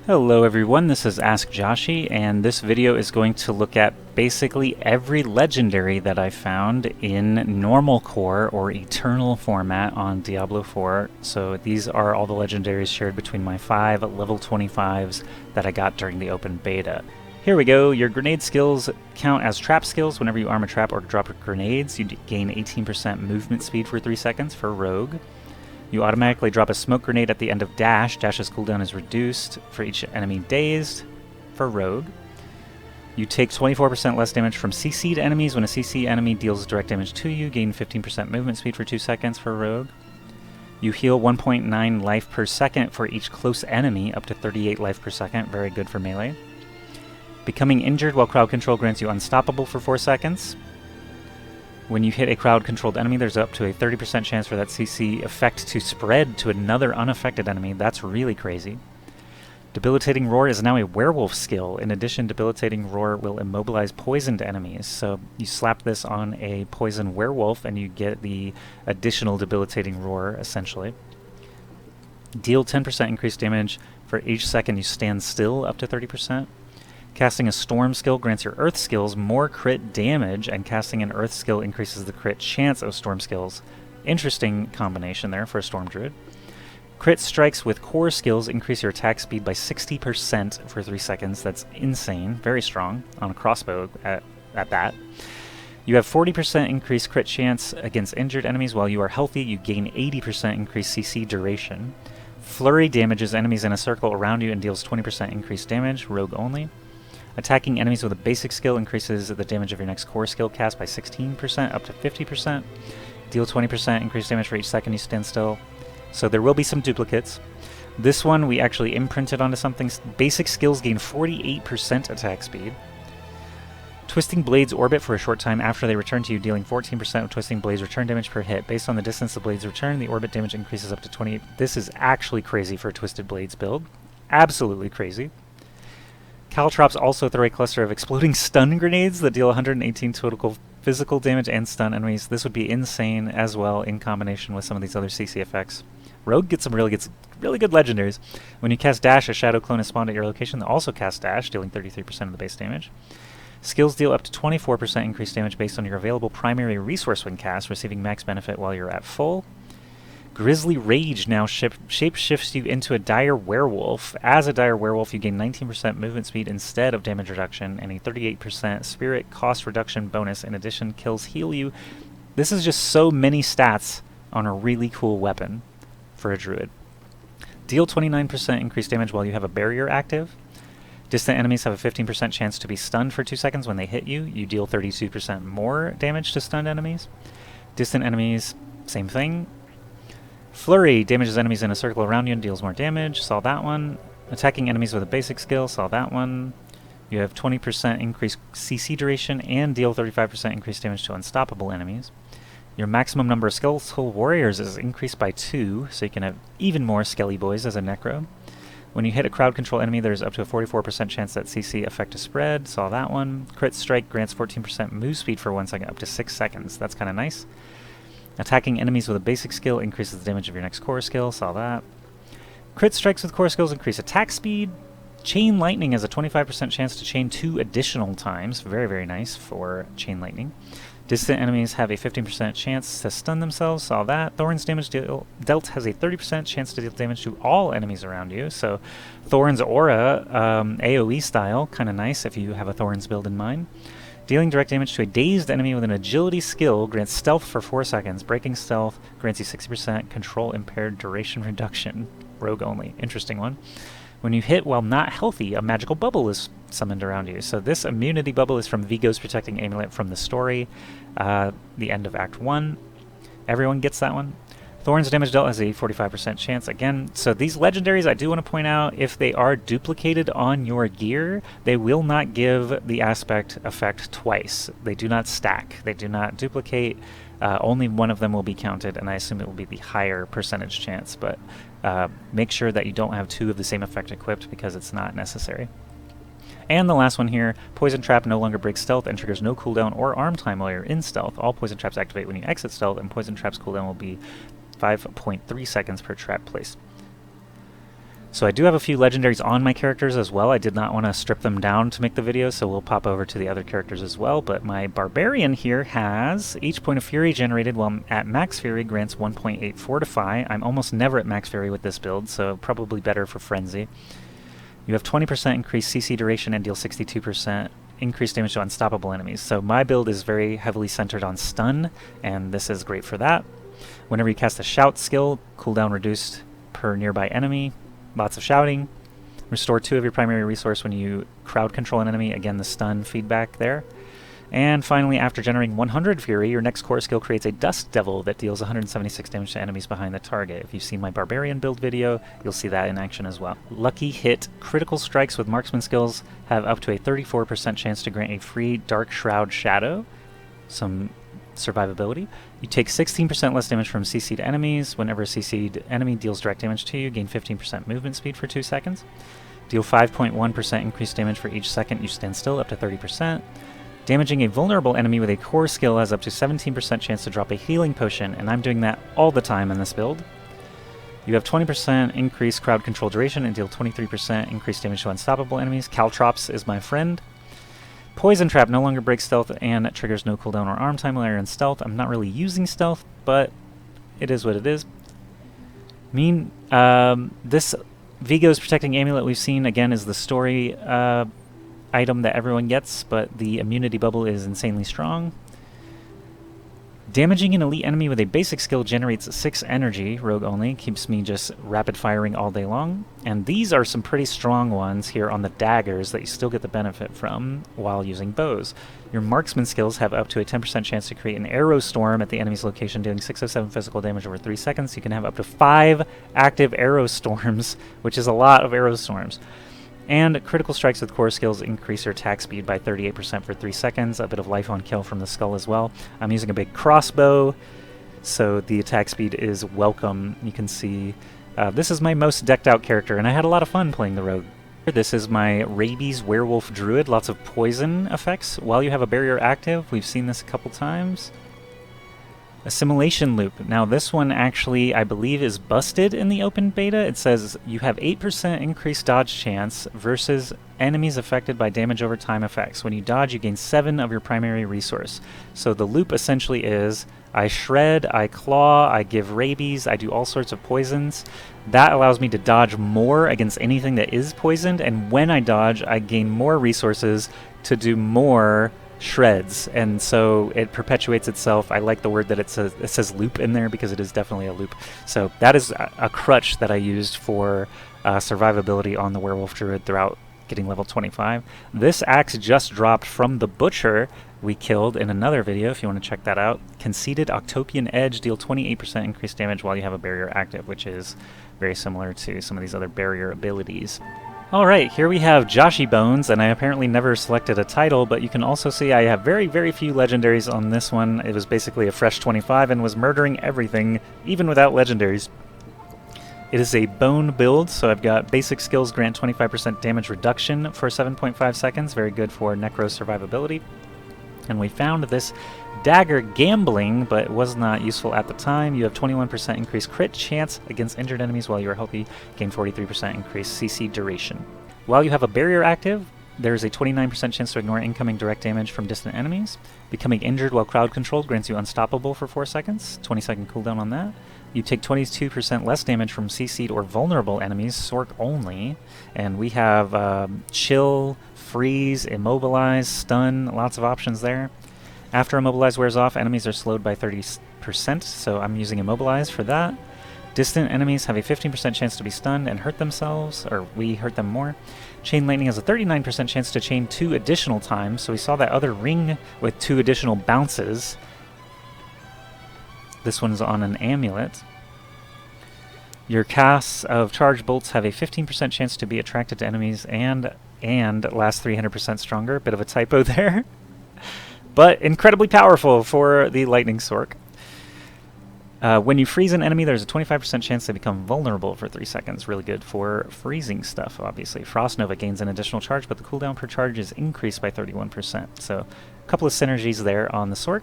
Hello everyone, this is Ask Joshi, and this video is going to look at basically every legendary that I found in normal core or eternal format on Diablo IV. So these are all the legendaries shared between my 5 level 25s that I got during the open beta. Here we go. Your grenade skills count as trap skills. Whenever you arm a trap or drop grenades, you gain 18% movement speed for 3 seconds for Rogue. You automatically drop a smoke grenade at the end of dash. Dash's cooldown is reduced for each enemy dazed for Rogue. You take 24% less damage from CC'd enemies. When a CC enemy deals direct damage to you, gain 15% movement speed for 2 seconds for Rogue. You heal 1.9 life per second for each close enemy, up to 38 life per second. Very good for melee. Becoming injured while crowd control grants you unstoppable for 4 seconds. When you hit a crowd-controlled enemy, there's up to a 30% chance for that CC effect to spread to another unaffected enemy. That's really crazy. Debilitating Roar is now a werewolf skill. In addition, Debilitating Roar will immobilize poisoned enemies. So you slap this on a poison werewolf and you get the additional Debilitating Roar, essentially. Deal 10% increased damage for each second you stand still, up to 30%. Casting a Storm skill grants your Earth skills more crit damage, and casting an Earth skill increases the crit chance of Storm skills. Interesting combination there for a Storm Druid. Crit strikes with core skills increase your attack speed by 60% for 3 seconds. That's insane. Very strong on a crossbow at that. You have 40% increased crit chance against injured enemies. While you are healthy, you gain 80% increased CC duration. Flurry damages enemies in a circle around you and deals 20% increased damage, Rogue only. Attacking enemies with a basic skill increases the damage of your next core skill cast by 16%, up to 50%. Deal 20% increased damage for each second you stand still. So there will be some duplicates. This one we actually imprinted onto something. Basic skills gain 48% attack speed. Twisting Blades orbit for a short time after they return to you, dealing 14% of Twisting Blades return damage per hit. Based on the distance the blades return, the orbit damage increases up to 28. This is actually crazy for a Twisted Blades build. Absolutely crazy. Caltrops also throw a cluster of exploding stun grenades that deal 118 total physical damage and stun enemies. This would be insane as well in combination with some of these other CC effects. Rogue gets some really good legendaries. When you cast Dash, a shadow clone is spawned at your location that also casts Dash, dealing 33% of the base damage. Skills deal up to 24% increased damage based on your available primary resource when cast, receiving max benefit while you're at full. Grisly Rage now shape-shifts you into a dire werewolf. As a dire werewolf, you gain 19% movement speed instead of damage reduction, and a 38% spirit cost reduction bonus. In addition, kills heal you. This is just so many stats on a really cool weapon for a druid. Deal 29% increased damage while you have a barrier active. Distant enemies have a 15% chance to be stunned for 2 seconds when they hit you. You deal 32% more damage to stunned enemies. Distant enemies, same thing. Flurry damages enemies in a circle around you and deals more damage. Saw that one. Attacking enemies with a basic skill. Saw that one. You have 20% increased CC duration and deal 35% increased damage to unstoppable enemies. Your maximum number of skeletal warriors is increased by 2, so you can have even more skelly boys as a necro. When you hit a crowd control enemy, there's up to a 44% chance that CC effect to spread. Saw that one. Crit strike grants 14% move speed for 1 second, up to 6 seconds. That's kind of nice. Attacking enemies with a basic skill increases the damage of your next core skill. Saw that. Crit strikes with core skills increase attack speed. Chain Lightning has a 25% chance to chain 2 additional times. Very, very nice for Chain Lightning. Distant enemies have a 15% chance to stun themselves. Saw that. Thorns damage dealt has a 30% chance to deal damage to all enemies around you. So Thorns Aura, AoE style, kind of nice if you have a Thorns build in mind. Dealing direct damage to a dazed enemy with an agility skill grants stealth for 4 seconds. Breaking stealth grants you 60% control impaired duration reduction. Rogue only. Interesting one. When you hit while not healthy, a magical bubble is summoned around you. So this immunity bubble is from Vigo's Protecting Amulet from the story, the end of Act 1. Everyone gets that one. Thorns damage dealt has a 45% chance again. So these legendaries, I do want to point out, if they are duplicated on your gear, they will not give the aspect effect twice. They do not stack. They do not duplicate. Only one of them will be counted, and I assume it will be the higher percentage chance. But make sure that you don't have 2 of the same effect equipped because it's not necessary. And the last one here, Poison Trap no longer breaks stealth and triggers no cooldown or arm time while you're in stealth. All Poison Traps activate when you exit stealth, and Poison Trap's cooldown will be 5.3 seconds per trap placed. So I do have a few legendaries on my characters as well. I did not want to strip them down to make the video, so we'll pop over to the other characters as well. But my Barbarian here has each point of Fury generated while at max Fury grants 1.8 Fortify. I'm almost never at max Fury with this build, so probably better for Frenzy. You have 20% increased CC duration and deal 62% increased damage to unstoppable enemies. So my build is very heavily centered on stun, and this is great for that. Whenever you cast a Shout skill, cooldown reduced per nearby enemy. Lots of shouting. Restore 2 of your primary resource when you crowd control an enemy. Again, the stun feedback there. And finally, after generating 100 Fury, your next core skill creates a Dust Devil that deals 176 damage to enemies behind the target. If you've seen my Barbarian build video, you'll see that in action as well. Lucky Hit critical strikes with marksman skills have up to a 34% chance to grant a free Dark Shroud Shadow. Some survivability. You take 16% less damage from CC'd enemies. Whenever a CC'd enemy deals direct damage to you, gain 15% movement speed for 2 seconds. Deal 5.1% increased damage for each second you stand still, up to 30%. Damaging a vulnerable enemy with a core skill has up to 17% chance to drop a healing potion, and I'm doing that all the time in this build. You have 20% increased crowd control duration and deal 23% increased damage to unstoppable enemies. Caltrops is my friend. Poison Trap no longer breaks stealth and triggers no cooldown or arm time while you're in stealth. I'm not really using stealth, but it is what it is. This Vigo's Protecting Amulet we've seen, again, is the story item that everyone gets, but the immunity bubble is insanely strong. Damaging an elite enemy with a basic skill generates 6 energy, rogue only, keeps me just rapid firing all day long. And these are some pretty strong ones here on the daggers that you still get the benefit from while using bows. Your marksman skills have up to a 10% chance to create an arrow storm at the enemy's location, dealing 607 physical damage over 3 seconds. You can have up to 5 active arrow storms, which is a lot of arrow storms. And critical strikes with core skills increase your attack speed by 38% for 3 seconds. A bit of life on kill from the skull as well. I'm using a big crossbow, so the attack speed is welcome. You can see this is my most decked out character, and I had a lot of fun playing the rogue. This is my Rabies Werewolf Druid. Lots of poison effects while you have a barrier active. We've seen this a couple times. Assimilation Loop. Now this one actually, I believe, is busted in the open beta. It says you have 8% increased dodge chance versus enemies affected by damage over time effects. When you dodge, you gain 7 of your primary resource. So the loop essentially is, I shred, I claw, I give rabies, I do all sorts of poisons. That allows me to dodge more against anything that is poisoned, and when I dodge, I gain more resources to do more shreds, and so it perpetuates itself. I like the word that it says loop in there, because it is definitely a loop. So that is a crutch that I used for survivability on the Werewolf Druid throughout getting level 25. This axe just dropped from the Butcher we killed in another video, if you want to check that out. Conceited Octopian Edge, deal 28% increased damage while you have a barrier active, which is very similar to some of these other barrier abilities. Alright, here we have Joshi Bones, and I apparently never selected a title, but you can also see I have very, very few legendaries on this one. It was basically a fresh 25 and was murdering everything, even without legendaries. It is a bone build, so I've got basic skills grant 25% damage reduction for 7.5 seconds, very good for necro survivability. And we found this dagger gambling, but it was not useful at the time. You have 21% increased crit chance against injured enemies while you are healthy, gain 43% increased CC duration. While you have a barrier active, there is a 29% chance to ignore incoming direct damage from distant enemies. Becoming injured while crowd controlled grants you unstoppable for 4 seconds, 20-second cooldown on that. You take 22% less damage from CC'd or vulnerable enemies, Sork only, and we have chill, freeze, immobilize, stun, lots of options there. After Immobilize wears off, enemies are slowed by 30%, so I'm using Immobilize for that. Distant enemies have a 15% chance to be stunned and hurt themselves, or we hurt them more. Chain Lightning has a 39% chance to chain 2 additional times, so we saw that other ring with 2 additional bounces. This one's on an amulet. Your casts of charged bolts have a 15% chance to be attracted to enemies and last 300% stronger. Bit of a typo there. But incredibly powerful for the Lightning Sork. When you freeze an enemy, there's a 25% chance they become vulnerable for 3 seconds. Really good for freezing stuff, obviously. Frost Nova gains an additional charge, but the cooldown per charge is increased by 31%. So a couple of synergies there on the Sork.